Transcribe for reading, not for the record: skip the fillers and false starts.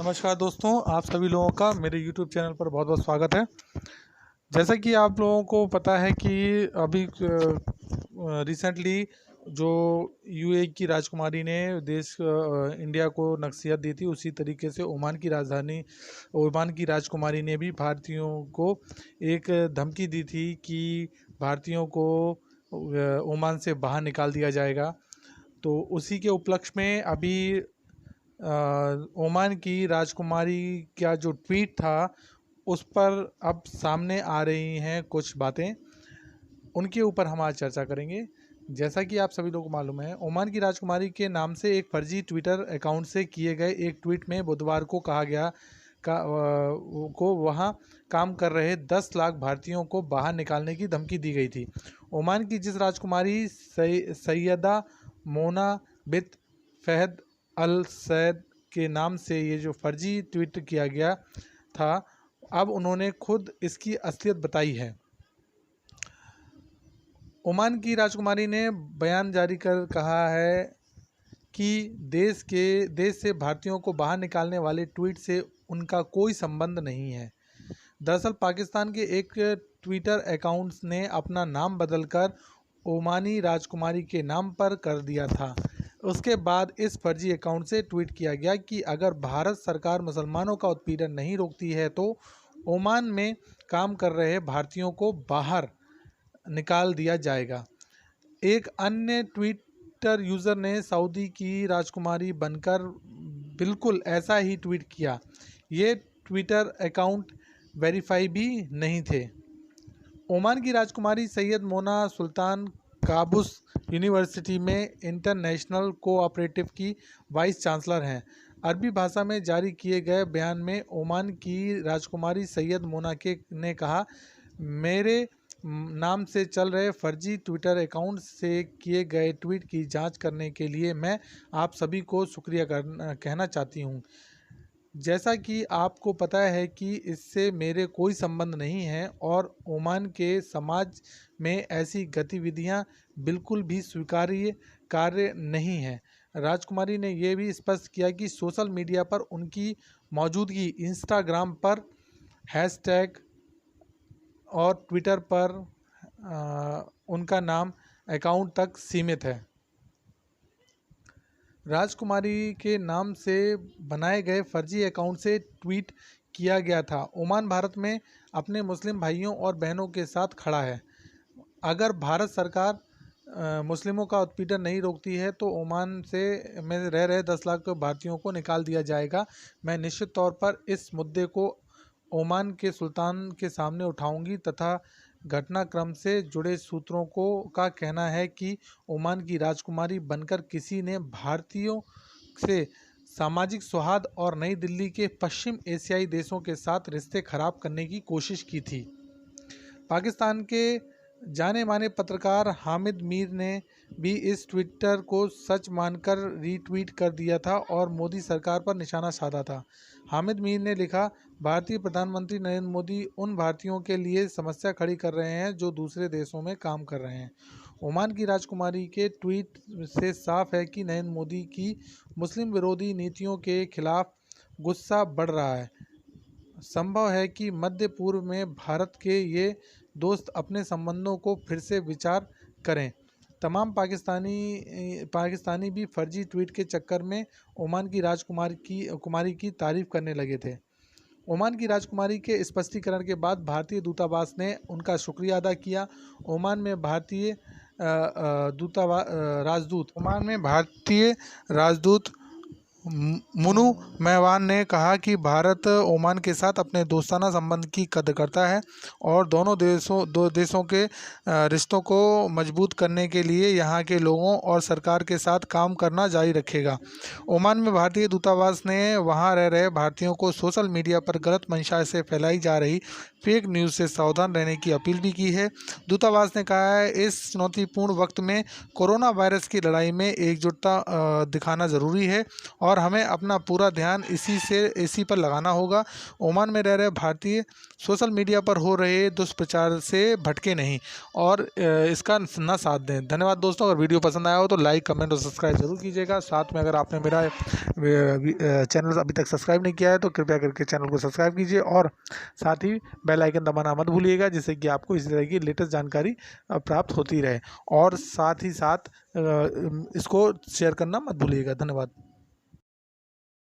नमस्कार दोस्तों, आप सभी लोगों का मेरे YouTube चैनल पर बहुत बहुत स्वागत है। जैसा कि आप लोगों को पता है कि अभी रिसेंटली जो यूएई की राजकुमारी ने इंडिया को नसीहत दी थी, उसी तरीके से ओमान की राजकुमारी ने भी भारतीयों को एक धमकी दी थी कि भारतीयों को ओमान से बाहर निकाल दिया जाएगा। तो उसी के उपलक्ष्य में अभी ओमान की राजकुमारी का जो ट्वीट था उस पर अब सामने आ रही हैं कुछ बातें, उनके ऊपर हम आज चर्चा करेंगे। जैसा कि आप सभी लोगों को मालूम है, ओमान की राजकुमारी के नाम से एक फर्जी ट्विटर अकाउंट से किए गए एक ट्वीट में बुधवार को कहा गया को वहां काम कर रहे 10 लाख भारतीयों को बाहर निकालने की धमकी दी गई थी। ओमान की जिस राजकुमारी सैयदा मोना बित फहद अल सैद के नाम से ये जो फर्जी ट्वीट किया गया था, अब उन्होंने खुद इसकी असलियत बताई है। ओमान की राजकुमारी ने बयान जारी कर कहा है कि देश से भारतीयों को बाहर निकालने वाले ट्वीट से उनका कोई संबंध नहीं है। दरअसल पाकिस्तान के एक ट्विटर अकाउंट ने अपना नाम बदलकर ओमानी राजकुमारी के नाम पर कर दिया था। उसके बाद इस फर्जी अकाउंट से ट्वीट किया गया कि अगर भारत सरकार मुसलमानों का उत्पीड़न नहीं रोकती है तो ओमान में काम कर रहे भारतीयों को बाहर निकाल दिया जाएगा। एक अन्य ट्विटर यूज़र ने सऊदी की राजकुमारी बनकर बिल्कुल ऐसा ही ट्वीट किया। ये ट्विटर अकाउंट वेरीफाई भी नहीं थे। ओमान की राजकुमारी सैयद मोना सुल्तान काबूस यूनिवर्सिटी में इंटरनेशनल कोऑपरेटिव की वाइस चांसलर हैं। अरबी भाषा में जारी किए गए बयान में ओमान की राजकुमारी सैयद मोना ने कहा, मेरे नाम से चल रहे फर्जी ट्विटर अकाउंट से किए गए ट्वीट की जांच करने के लिए मैं आप सभी को शुक्रिया कहना चाहती हूं। जैसा कि आपको पता है कि इससे मेरे कोई संबंध नहीं है और ओमान के समाज में ऐसी गतिविधियां बिल्कुल भी स्वीकार्य कार्य नहीं है। राजकुमारी ने यह भी स्पष्ट किया कि सोशल मीडिया पर उनकी मौजूदगी इंस्टाग्राम पर हैशटैग और ट्विटर पर उनका नाम अकाउंट तक सीमित है। राजकुमारी के नाम से बनाए गए फर्जी अकाउंट से ट्वीट किया गया था, ओमान भारत में अपने मुस्लिम भाइयों और बहनों के साथ खड़ा है। अगर भारत सरकार मुस्लिमों का उत्पीड़न नहीं रोकती है तो ओमान में रह रहे 10 लाख भारतीयों को निकाल दिया जाएगा। मैं निश्चित तौर पर इस मुद्दे को ओमान के सुल्तान के सामने उठाऊंगी तथा घटनाक्रम से जुड़े सूत्रों का कहना है कि ओमान की राजकुमारी बनकर किसी ने भारतीयों से सामाजिक सौहार्द और नई दिल्ली के पश्चिम एशियाई देशों के साथ रिश्ते खराब करने की कोशिश की थी। पाकिस्तान के जाने माने पत्रकार हामिद मीर ने भी इस ट्विटर को सच मानकर रीट्वीट कर दिया था और मोदी सरकार पर निशाना साधा था। हामिद मीर ने लिखा, भारतीय प्रधानमंत्री नरेंद्र मोदी उन भारतीयों के लिए समस्या खड़ी कर रहे हैं जो दूसरे देशों में काम कर रहे हैं। ओमान की राजकुमारी के ट्वीट से साफ है कि नरेंद्र मोदी की मुस्लिम विरोधी नीतियों के खिलाफ गुस्सा बढ़ रहा है। संभव है कि मध्य पूर्व में भारत के ये दोस्त अपने संबंधों को फिर से विचार करें। तमाम पाकिस्तानी भी फर्जी ट्वीट के चक्कर में ओमान की राजकुमारी की तारीफ करने लगे थे। ओमान की राजकुमारी के स्पष्टीकरण के बाद भारतीय दूतावास ने उनका शुक्रिया अदा किया। ओमान में भारतीय राजदूत मुनु मेवान ने कहा कि भारत ओमान के साथ अपने दोस्ताना संबंध की कदर करता है और दो देशों के रिश्तों को मजबूत करने के लिए यहां के लोगों और सरकार के साथ काम करना जारी रखेगा। ओमान में भारतीय दूतावास ने वहां रह रहे भारतीयों को सोशल मीडिया पर गलत मंशा से फैलाई जा रही फेक न्यूज़ से सावधान रहने की अपील भी की है। दूतावास ने कहा है, इस चुनौतीपूर्ण वक्त में कोरोना वायरस की लड़ाई में एकजुटता दिखाना ज़रूरी है और हमें अपना पूरा ध्यान ध्यान इसी पर लगाना होगा। ओमान में रह रहे भारतीय सोशल मीडिया पर हो रहे दुष्प्रचार से भटके नहीं और इसका न साथ दें। धन्यवाद दोस्तों। अगर वीडियो पसंद आया हो तो लाइक, कमेंट और सब्सक्राइब जरूर कीजिएगा। साथ में अगर आपने मेरा चैनल अभी तक सब्सक्राइब नहीं किया है तो कृपया करके चैनल को सब्सक्राइब कीजिए और साथ ही बेल आइकन दबाना मत भूलिएगा, जिससे कि आपको इसी तरह की लेटेस्ट जानकारी प्राप्त होती रहे। और साथ ही साथ इसको शेयर करना मत भूलिएगा। धन्यवाद।